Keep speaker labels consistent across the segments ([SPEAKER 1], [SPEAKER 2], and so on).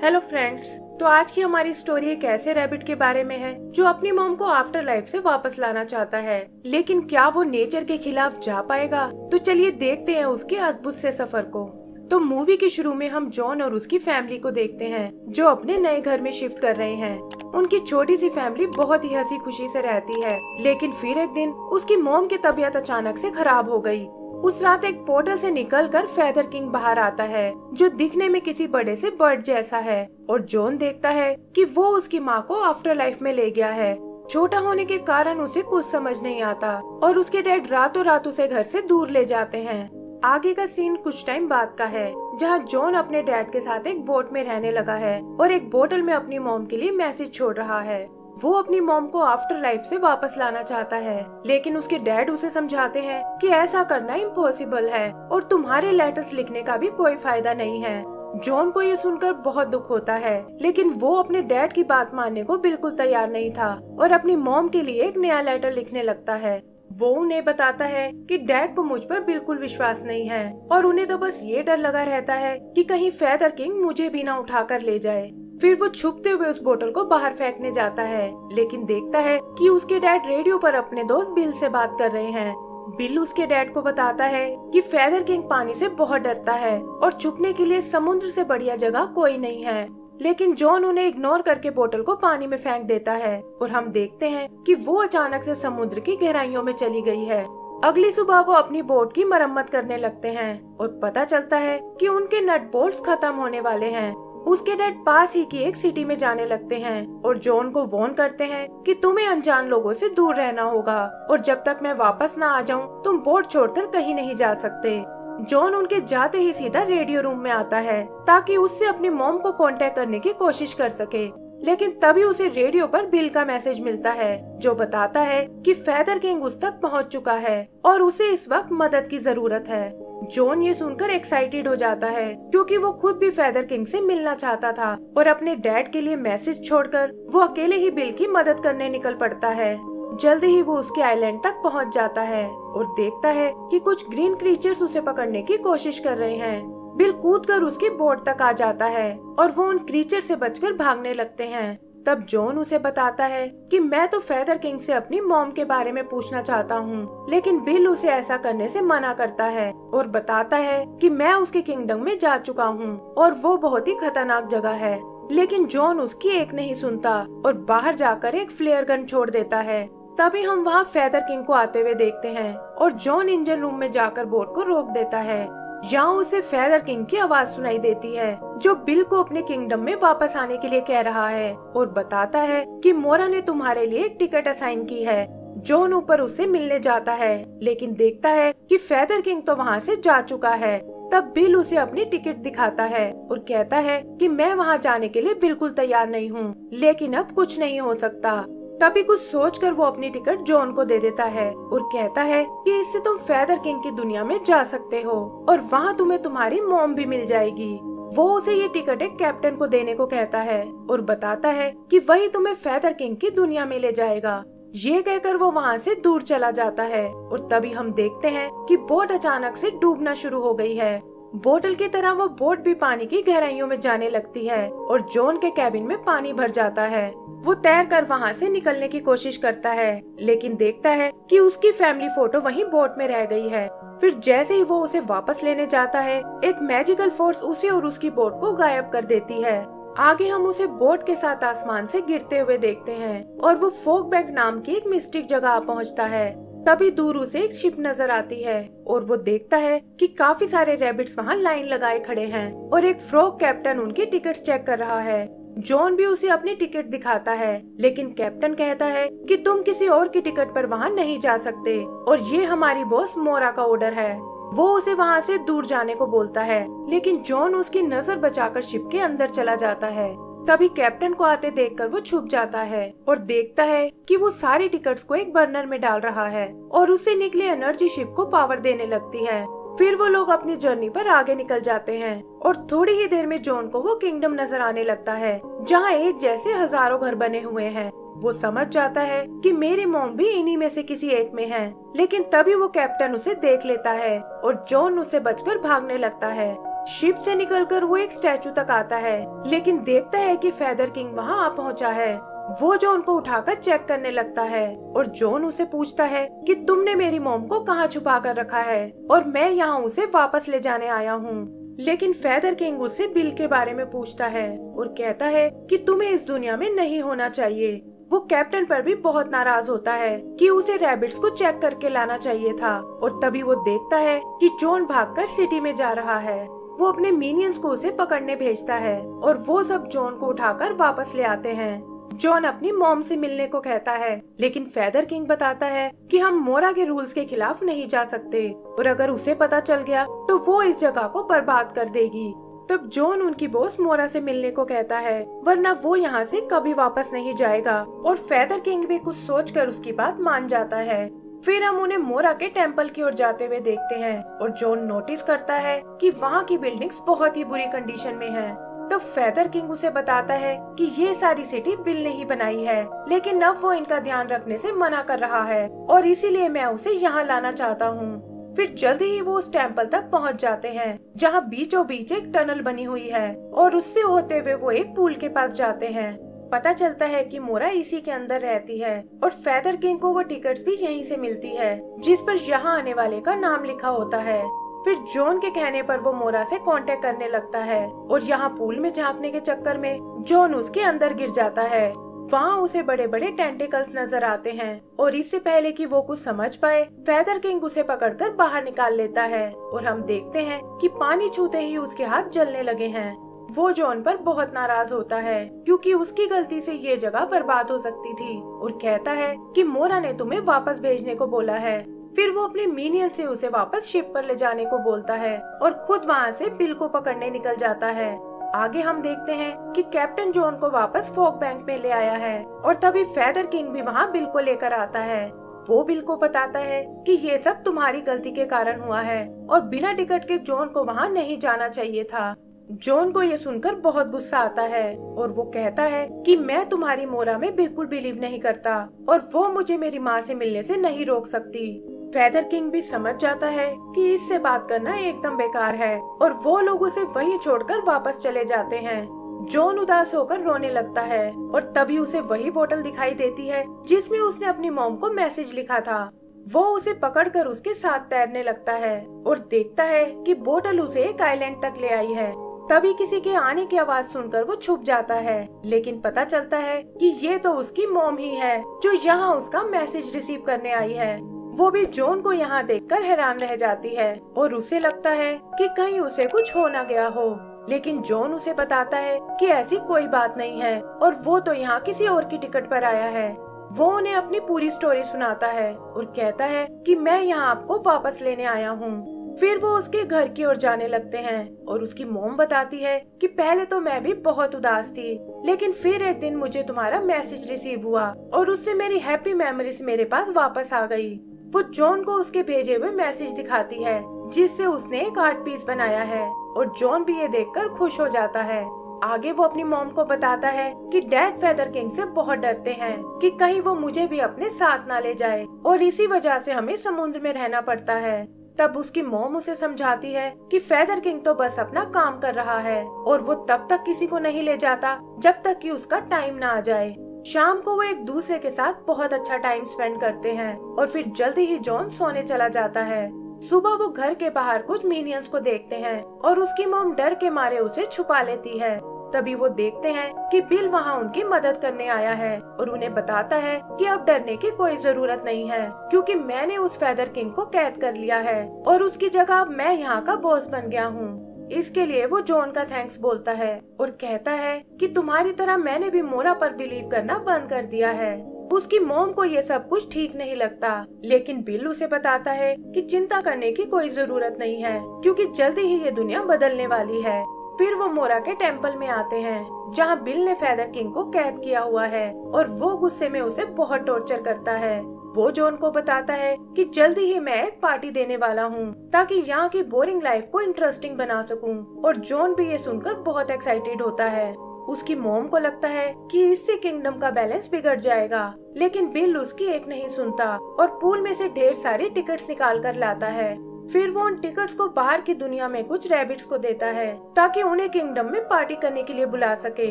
[SPEAKER 1] Hello friends. तो आज की हमारी स्टोरी एक ऐसे रैबिट के बारे में है जो अपनी मॉम को आफ्टर लाइफ से वापस लाना चाहता है, लेकिन क्या वो नेचर के खिलाफ जा पाएगा? तो चलिए देखते हैं उसके अद्भुत से सफर को। तो मूवी के शुरू में हम जॉन और उसकी फैमिली को देखते हैं जो अपने नए घर में शिफ्ट कर रहे हैं। उनकी छोटी सी फैमिली बहुत ही हंसी खुशी से रहती है, लेकिन फिर एक दिन उसकी मॉम की तबीयत अचानक से खराब हो गई। उस रात एक पोर्टल से निकलकर फेदर किंग बाहर आता है जो दिखने में किसी बड़े से बर्ड जैसा है, और जॉन देखता है कि वो उसकी माँ को आफ्टर लाइफ में ले गया है। छोटा होने के कारण उसे कुछ समझ नहीं आता और उसके डैड रातों रात उसे घर से दूर ले जाते हैं। आगे का सीन कुछ टाइम बाद का है जहाँ जॉन अपने डैड के साथ एक बोट में रहने लगा है और एक बोतल में अपनी मॉम के लिए मैसेज छोड़ रहा है। वो अपनी मॉम को आफ्टर लाइफ से वापस लाना चाहता है, लेकिन उसके डैड उसे समझाते हैं कि ऐसा करना इम्पॉसिबल है और तुम्हारे लेटर्स लिखने का भी कोई फायदा नहीं है। जॉन को ये सुनकर बहुत दुख होता है, लेकिन वो अपने डैड की बात मानने को बिल्कुल तैयार नहीं था और अपनी मॉम के लिए एक नया लेटर लिखने लगता है। वो उन्हें बताता है कि डैड को मुझ पर बिल्कुल विश्वास नहीं है और उन्हें तो बस ये डर लगा रहता है कि कहीं फेदर किंग मुझे भी ना उठा कर ले जाए। फिर वो छुपते हुए उस बोतल को बाहर फेंकने जाता है, लेकिन देखता है कि उसके डैड रेडियो पर अपने दोस्त बिल से बात कर रहे हैं। बिल उसके डैड को बताता है कि फेदर किंग पानी से बहुत डरता है और छुपने के लिए समुद्र से बढ़िया जगह कोई नहीं है। लेकिन जॉन उन्हें इग्नोर करके बोतल को पानी में फेंक देता है और हम देखते हैं कि वो अचानक से समुद्र की गहराइयों में चली गई है। अगली सुबह वो अपनी बोट की मरम्मत करने लगते हैं और पता चलता है कि उनके नट बोल्ट्स खत्म होने वाले हैं। उसके डैड पास ही की एक सिटी में जाने लगते हैं और जॉन को वॉर्न करते हैं कि तुम्हें अनजान लोगों से दूर रहना होगा और जब तक मैं वापस ना आ जाऊं तुम बोट छोड़कर कहीं नहीं जा सकते। जॉन उनके जाते ही सीधा रेडियो रूम में आता है ताकि उससे अपनी मॉम को कांटेक्ट करने की कोशिश कर सके, लेकिन तभी उसे रेडियो पर बिल का मैसेज मिलता है जो बताता है कि फेदर किंग उस तक पहुंच चुका है और उसे इस वक्त मदद की जरूरत है। जॉन ये सुनकर एक्साइटेड हो जाता है क्योंकि वो खुद भी फेदर किंग से मिलना चाहता था और अपने डैड के लिए मैसेज छोड़कर वो अकेले ही बिल की मदद करने निकल पड़ता है। जल्दी ही वो उसके आइलैंड तक पहुंच जाता है और देखता है कि कुछ ग्रीन क्रीचर्स उसे पकड़ने की कोशिश कर रहे हैं। बिल कूदकर उसकी बोट तक आ जाता है और वो उन क्रीचर से बचकर भागने लगते हैं। तब जॉन उसे बताता है कि मैं तो फेदर किंग से अपनी मॉम के बारे में पूछना चाहता हूँ, लेकिन बिल उसे ऐसा करने से मना करता है और बताता है कि मैं उसके किंगडम में जा चुका हूँ और वो बहुत ही खतरनाक जगह है। लेकिन जॉन उसकी एक नहीं सुनता और बाहर जाकर एक फ्लेयर गन छोड़ देता है। तभी हम वहाँ फेदर किंग को आते हुए देखते हैं और जॉन इंजन रूम में जाकर बोट को रोक देता है। यहाँ उसे फेदर किंग की आवाज सुनाई देती है जो बिल को अपने किंगडम में वापस आने के लिए कह रहा है और बताता है कि मोरा ने तुम्हारे लिए एक टिकट असाइन की है। जॉन ऊपर उससे मिलने जाता है, लेकिन देखता है कि फेदर किंग तो वहाँ से जा चुका है। तब बिल उसे अपनी टिकट दिखाता है और कहता है कि मैं वहाँ जाने के लिए बिल्कुल तैयार नहीं हूँ, लेकिन अब कुछ नहीं हो सकता। तभी कुछ सोचकर वो अपनी टिकट जॉन को दे देता है और कहता है कि इससे तुम फेदर किंग की दुनिया में जा सकते हो और वहाँ तुम्हें तुम्हारी मॉम भी मिल जाएगी। वो उसे ये टिकट एक कैप्टन को देने को कहता है और बताता है कि वही तुम्हें फेदर किंग की दुनिया में ले जाएगा। ये कहकर वो वहाँ से दूर चला जाता है और तभी हम देखते हैं कि बोट अचानक से डूबना शुरू हो गई है। बोतल की तरह वो बोट भी पानी की गहराइयों में जाने लगती है और जॉन के कैबिन में पानी भर जाता है। वो तैर कर वहाँ से निकलने की कोशिश करता है, लेकिन देखता है कि उसकी फैमिली फोटो वहीं बोट में रह गई है। फिर जैसे ही वो उसे वापस लेने जाता है, एक मैजिकल फोर्स उसे और उसकी बोट को गायब कर देती है। आगे हम उसे बोट के साथ आसमान से गिरते हुए देखते हैं और वो फोक बैग नाम की एक मिस्टिक जगह पहुँचता है। तभी दूर उसे एक शिप नजर आती है और वो देखता है कि काफी सारे रैबिट्स वहाँ लाइन लगाए खड़े हैं और एक फ्रॉग कैप्टन उनकी टिकट्स चेक कर रहा है। जॉन भी उसे अपनी टिकट दिखाता है, लेकिन कैप्टन कहता है कि तुम किसी और की टिकट पर वहाँ नहीं जा सकते और ये हमारी बॉस मोरा का ऑर्डर है। वो उसे वहाँ से दूर जाने को बोलता है, लेकिन जॉन उसकी नजर बचाकर शिप के अंदर चला जाता है। तभी कैप्टन को आते देखकर वो छुप जाता है और देखता है कि वो सारी टिकट्स को एक बर्नर में डाल रहा है और उससे निकली एनर्जी शिप को पावर देने लगती है। फिर वो लोग अपनी जर्नी पर आगे निकल जाते हैं और थोड़ी ही देर में जॉन को वो किंगडम नजर आने लगता है जहाँ एक जैसे हजारों घर बने हुए हैं। वो समझ जाता है कि मेरी मॉम भी इन्हीं में से किसी एक में है, लेकिन तभी वो कैप्टन उसे देख लेता है और जॉन उसे बचकर भागने लगता है। शिप से निकलकर वो एक स्टैचू तक आता है, लेकिन देखता है कि फेदर किंग वहाँ आ पहुँचा है। वो जॉन को उठाकर चेक करने लगता है और जॉन उसे पूछता है कि तुमने मेरी मॉम को कहाँ छुपा कर रखा है और मैं यहाँ उसे वापस ले जाने आया हूँ। लेकिन फेदर किंग उससे बिल के बारे में पूछता है और कहता है कि तुम्हें इस दुनिया में नहीं होना चाहिए। वो कैप्टन पर भी बहुत नाराज होता है कि उसे रैबिट्स को चेक करके लाना चाहिए था। और तभी वो देखता है कि जॉन भागकर सिटी में जा रहा है। वो अपने मिनियंस को उसे पकड़ने भेजता है और वो सब जॉन को उठाकर वापस ले आते हैं। जॉन अपनी मॉम से मिलने को कहता है, लेकिन फेदर किंग बताता है कि हम मोरा के रूल्स के खिलाफ नहीं जा सकते और अगर उसे पता चल गया तो वो इस जगह को बर्बाद कर देगी। तब जॉन उनकी बॉस मोरा से मिलने को कहता है, वरना वो यहाँ से कभी वापस नहीं जाएगा। और फेदर किंग भी कुछ सोचकर उसकी बात मान जाता है। फिर हम उन्हें मोरा के टेम्पल की ओर जाते हुए देखते हैं और जॉन नोटिस करता है कि वहाँ की बिल्डिंग्स बहुत ही बुरी कंडीशन में हैं। तब फेदर किंग उसे बताता है कि ये सारी सिटी बिल ने ही बनाई है, लेकिन अब वो इनका ध्यान रखने से मना कर रहा है और इसीलिए मैं उसे यहाँ लाना चाहता हूँ। फिर जल्दी ही वो उस टेम्पल तक पहुँच जाते हैं, जहाँ बीचों बीच एक टनल बनी हुई है और उससे होते हुए वो एक पूल के पास जाते हैं। पता चलता है कि मोरा इसी के अंदर रहती है और फेदर किंग को वो टिकट्स भी यहीं से मिलती है, जिस पर यहाँ आने वाले का नाम लिखा होता है। फिर जॉन के कहने पर वो मोरा से कांटेक्ट करने लगता है और यहाँ पूल में झांकने के चक्कर में जॉन उसके अंदर गिर जाता है। वहाँ उसे बड़े बड़े टेंटिकल्स नजर आते हैं और इससे पहले कि वो कुछ समझ पाए, फेदर किंग उसे पकड़कर बाहर निकाल लेता है और हम देखते हैं कि पानी छूते ही उसके हाथ जलने लगे हैं। वो जॉन पर बहुत नाराज होता है क्योंकि उसकी गलती से ये जगह बर्बाद हो सकती थी और कहता है कि मोरा ने तुम्हें वापस भेजने को बोला है। फिर वो अपने मिनियन से उसे वापस शिप पर ले जाने को बोलता है और खुद वहाँ से बिल को पकड़ने निकल जाता है। आगे हम देखते हैं कि कैप्टन जॉन को वापस फॉग बैंक में ले आया है और तभी फेदर किंग भी वहाँ बिल को लेकर आता है। वो बिल को बताता है कि ये सब तुम्हारी गलती के कारण हुआ है और बिना टिकट के जॉन को वहाँ नहीं जाना चाहिए था। जॉन को ये सुनकर बहुत गुस्सा आता है और वो कहता है कि मैं तुम्हारी मोरा में बिल्कुल बिलीव नहीं करता और वो मुझे मेरी माँ से मिलने से नहीं रोक सकती। फेदर किंग भी समझ जाता है कि इससे बात करना एकदम बेकार है और वो लोग उसे वहीं छोड़कर वापस चले जाते हैं। जॉन उदास होकर रोने लगता है और तभी उसे वही बोतल दिखाई देती है जिसमें उसने अपनी मॉम को मैसेज लिखा था। वो उसे पकड़कर उसके साथ तैरने लगता है और देखता है कि बोतल उसे एक आइलैंड तक ले आई है। तभी किसी के आने की आवाज सुनकर वो छुप जाता है, लेकिन पता चलता है कि ये तो उसकी मॉम ही है जो यहाँ उसका मैसेज रिसीव करने आई है। वो भी जॉन को यहाँ देखकर हैरान रह जाती है और उसे लगता है कि कहीं उसे कुछ हो ना गया हो, लेकिन जॉन उसे बताता है कि ऐसी कोई बात नहीं है और वो तो यहाँ किसी और की टिकट पर आया है। वो उन्हें अपनी पूरी स्टोरी सुनाता है और कहता है कि मैं यहाँ आपको वापस लेने आया हूँ। फिर वो उसके घर की ओर जाने लगते हैं और उसकी मॉम बताती है कि पहले तो मैं भी बहुत उदास थी, लेकिन फिर एक दिन मुझे तुम्हारा मैसेज रिसीव हुआ और उससे मेरी हैप्पी मेमोरीज मेरे पास वापस आ गई। वो जॉन को उसके भेजे हुए मैसेज दिखाती है जिससे उसने एक आर्ट पीस बनाया है और जॉन भी ये देखकर खुश हो जाता है। आगे वो अपनी मॉम को बताता है कि डैड फेदर किंग से बहुत डरते हैं कि कहीं वो मुझे भी अपने साथ ना ले जाए और इसी वजह से हमें समुद्र में रहना पड़ता है। तब उसकी मॉम उसे समझाती है कि फेदर किंग तो बस अपना काम कर रहा है और वो तब तक किसी को नहीं ले जाता जब तक कि उसका टाइम ना आ जाए। शाम को वो एक दूसरे के साथ बहुत अच्छा टाइम स्पेंड करते हैं और फिर जल्दी ही जॉन सोने चला जाता है। सुबह वो घर के बाहर कुछ मिनियंस को देखते हैं और उसकी मॉम डर के मारे उसे छुपा लेती है। तभी वो देखते हैं कि बिल वहाँ उनकी मदद करने आया है और उन्हें बताता है कि अब डरने की कोई जरूरत नहीं है क्योंकि मैंने उस फेदर किंग को कैद कर लिया है और उसकी जगह अब मैं यहाँ का बॉस बन गया हूँ। इसके लिए वो जॉन का थैंक्स बोलता है और कहता है कि तुम्हारी तरह मैंने भी मोरा पर बिलीव करना बंद कर दिया है। उसकी मॉम को ये सब कुछ ठीक नहीं लगता, लेकिन बिल उसे बताता है कि चिंता करने की कोई जरूरत नहीं है क्योंकि जल्दी ही ये दुनिया बदलने वाली है। फिर वो मोरा के टेम्पल में आते हैं जहाँ बिल ने फेदर किंग को कैद किया हुआ है और वो गुस्से में उसे बहुत टॉर्चर करता है। वो जॉन को बताता है कि जल्दी ही मैं एक पार्टी देने वाला हूँ ताकि यहाँ की बोरिंग लाइफ को इंटरेस्टिंग बना सकूं और जॉन भी ये सुनकर बहुत एक्साइटेड होता है। उसकी मॉम को लगता है कि इससे किंगडम का बैलेंस बिगड़ जाएगा, लेकिन बिल उसकी एक नहीं सुनता और पूल में से ढेर सारी टिकट्स निकाल कर लाता है। फिर वो उन टिकट्स को बाहर की दुनिया में कुछ रैबिट्स को देता है ताकि उन्हें किंगडम में पार्टी करने के लिए बुला सके,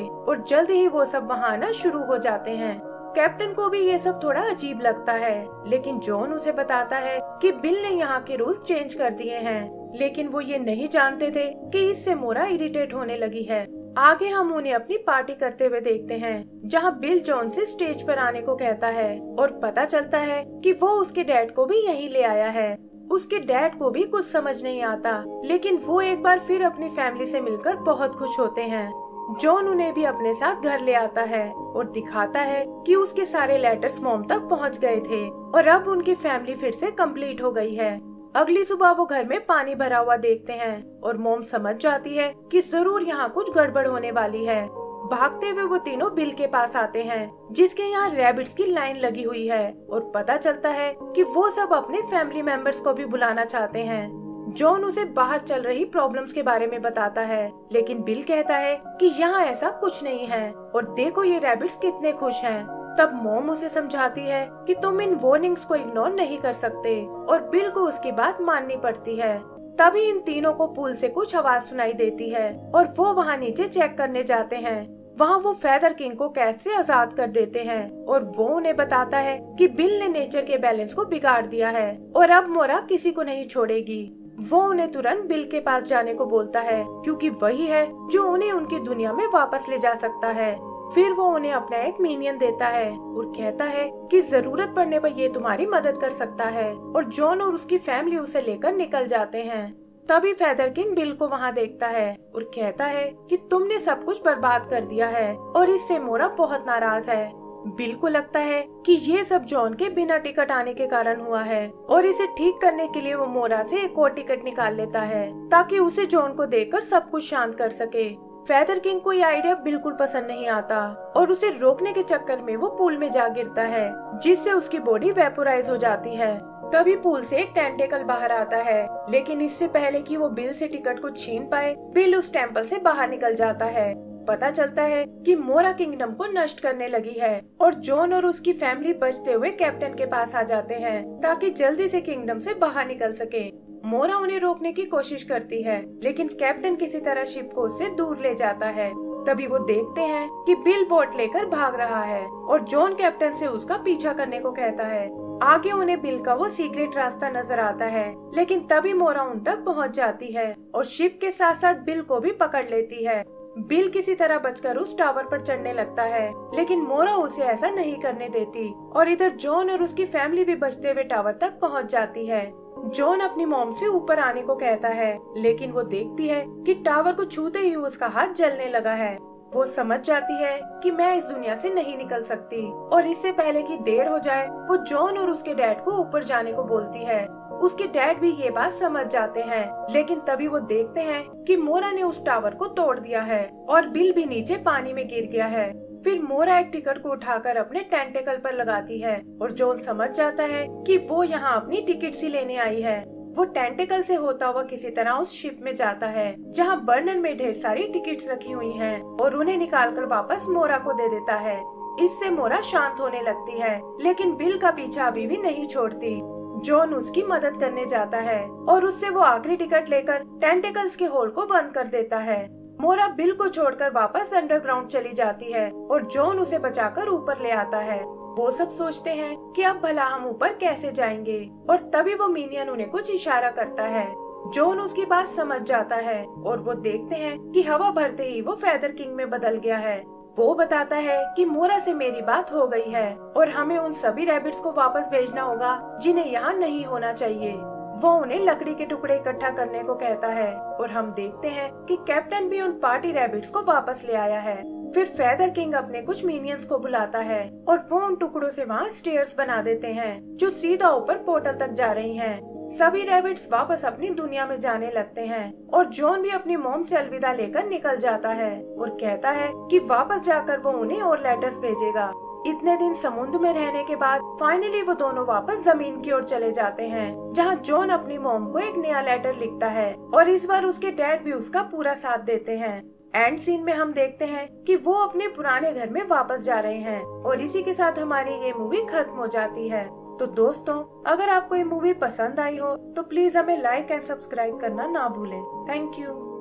[SPEAKER 1] और जल्दी ही वो सब वहाँ आना शुरू हो जाते हैं। कैप्टन को भी ये सब थोड़ा अजीब लगता है, लेकिन जॉन उसे बताता है कि बिल ने यहाँ के रूल्स चेंज कर दिए हैं, लेकिन वो ये नहीं जानते थे कि इससे मोरा इरिटेट होने लगी है। आगे हम उन्हें अपनी पार्टी करते हुए देखते हैं, जहाँ बिल जॉन से स्टेज पर आने को कहता है और पता चलता है कि वो उसके डैड को भी यहीं ले आया है। उसके डैड को भी कुछ समझ नहीं आता, लेकिन वो एक बार फिर अपनी फैमिली से मिलकर बहुत खुश होते हैं। जॉन उन्हें भी अपने साथ घर ले आता है और दिखाता है कि उसके सारे लेटर्स मॉम तक पहुंच गए थे और अब उनकी फैमिली फिर से कंप्लीट हो गई है। अगली सुबह वो घर में पानी भरा हुआ देखते हैं और मॉम समझ जाती है कि जरूर यहाँ कुछ गड़बड़ होने वाली है। भागते हुए वो तीनों बिल के पास आते हैं, जिसके यहाँ रैबिट्स की लाइन लगी हुई है, और पता चलता है कि वो सब अपने फैमिली मेंबर्स को भी बुलाना चाहते हैं। जॉन उसे बाहर चल रही प्रॉब्लम्स के बारे में बताता है, लेकिन बिल कहता है कि यहाँ ऐसा कुछ नहीं है और देखो ये रैबिट्स कितने खुश हैं। तब मॉम उसे समझाती है कि तुम इन वार्निंग्स को इग्नोर नहीं कर सकते, और बिल को उसकी बात माननी पड़ती है। तभी इन तीनों को पूल से कुछ आवाज सुनाई देती है और वो वहाँ नीचे चेक करने जाते हैं। वहाँ वो फेदर किंग को कैद से आजाद कर देते हैं और वो उन्हें बताता है कि बिल ने नेचर के बैलेंस को बिगाड़ दिया है और अब मोरा किसी को नहीं छोड़ेगी। वो उन्हें तुरंत बिल के पास जाने को बोलता है, क्योंकि वही है जो उन्हें उनकी दुनिया में वापस ले जा सकता है। फिर वो उन्हें अपना एक मीनियन देता है और कहता है कि जरूरत पड़ने पर ये तुम्हारी मदद कर सकता है, और जॉन और उसकी फैमिली उसे लेकर निकल जाते हैं। तभी फेदर किंग बिल को वहाँ देखता है और कहता है कि तुमने सब कुछ बर्बाद कर दिया है, और इससे मोरा बहुत नाराज है। बिल को लगता है कि ये सब जॉन के बिना टिकट आने के कारण हुआ है, और इसे ठीक करने के लिए वो मोरा से एक और टिकट निकाल लेता है ताकि उसे जॉन को देकर सब कुछ शांत कर सके। फेदर किंग को ये आइडिया बिल्कुल पसंद नहीं आता और उसे रोकने के चक्कर में वो पूल में जा गिरता है, जिससे उसकी बॉडी वेपोराइज हो जाती है। तभी पूल से एक टेंटेकल बाहर आता है, लेकिन इससे पहले कि वो बिल से टिकट को छीन पाए, बिल उस टेम्पल से बाहर निकल जाता है। पता चलता है कि मोरा किंगडम को नष्ट करने लगी है, और जॉन और उसकी फैमिली बचते हुए कैप्टन के पास आ जाते हैं ताकि जल्दी से किंगडम से बाहर निकल सके। मोरा उन्हें रोकने की कोशिश करती है, लेकिन कैप्टन किसी तरह शिप को उससे दूर ले जाता है। तभी वो देखते हैं कि बिल बोट लेकर भाग रहा है और जॉन कैप्टन से उसका पीछा करने को कहता है। आगे उन्हें बिल का वो सीक्रेट रास्ता नजर आता है, लेकिन तभी मोरा उन तक पहुंच जाती है और शिप के साथ साथ बिल को भी पकड़ लेती है। बिल किसी तरह बचकर उस टावर पर चढ़ने लगता है, लेकिन मोरा उसे ऐसा नहीं करने देती, और इधर जॉन और उसकी फैमिली भी बचते हुए टावर तक पहुंच जाती है। जॉन अपनी मॉम से ऊपर आने को कहता है, लेकिन वो देखती है कि टावर को छूते ही उसका हाथ जलने लगा है। वो समझ जाती है कि मैं इस दुनिया से नहीं निकल सकती, और इससे पहले कि देर हो जाए वो जॉन और उसके डैड को ऊपर जाने को बोलती है। उसके डैड भी ये बात समझ जाते हैं, लेकिन तभी वो देखते हैं कि मोरा ने उस टावर को तोड़ दिया है और बिल भी नीचे पानी में गिर गया है। फिर मोरा एक टिकट को उठाकर अपने टेंटेकल पर लगाती है और जॉन समझ जाता है कि वो यहाँ अपनी टिकट सी लेने आई है। वो टेंटेकल से होता हुआ किसी तरह उस शिप में जाता है, जहाँ बर्नर में ढेर सारी टिकट्स रखी हुई हैं, और उन्हें निकालकर वापस मोरा को दे देता है। इससे मोरा शांत होने लगती है, लेकिन बिल का पीछा अभी भी नहीं छोड़ती। जॉन उसकी मदद करने जाता है और उससे वो आखिरी टिकट लेकर टेंटेकल्स के होल को बंद कर देता है। मोरा बिल को छोड़कर वापस अंडरग्राउंड चली जाती है और जॉन उसे बचाकर ऊपर ले आता है। वो सब सोचते हैं कि अब भला हम ऊपर कैसे जाएंगे, और तभी वो मिनियन उन्हें कुछ इशारा करता है। जॉन उसकी बात समझ जाता है और वो देखते हैं कि हवा भरते ही वो फेदर किंग में बदल गया है। वो बताता है कि मोरा से मेरी बात हो गई है और हमें उन सभी रैबिट्स को वापस भेजना होगा जिन्हें यहाँ नहीं होना चाहिए। वो उन्हें लकड़ी के टुकड़े इकट्ठा करने को कहता है और हम देखते हैं कि कैप्टन भी उन पार्टी रैबिट्स को वापस ले आया है। फिर फेदर किंग अपने कुछ मिनियंस को बुलाता है और वो उन टुकड़ों से वहाँ स्टेयर्स बना देते हैं जो सीधा ऊपर पोर्टल तक जा रही हैं। सभी रैबिट्स वापस अपनी दुनिया में जाने लगते हैं और जॉन भी अपनी मॉम से अलविदा लेकर निकल जाता है और कहता है कि वापस जाकर वो उन्हें और लेटर्स भेजेगा। इतने दिन समुद्र में रहने के बाद फाइनली वो दोनों वापस जमीन की ओर चले जाते हैं, जहाँ जॉन अपनी मॉम को एक नया लेटर लिखता है और इस बार उसके डैड भी उसका पूरा साथ देते हैं। एंड सीन में हम देखते हैं कि वो अपने पुराने घर में वापस जा रहे हैं और इसी के साथ हमारी ये मूवी खत्म हो जाती है। तो दोस्तों, अगर आपको ये मूवी पसंद आई हो तो प्लीज हमें लाइक एंड सब्सक्राइब करना ना भूलें। Thank you.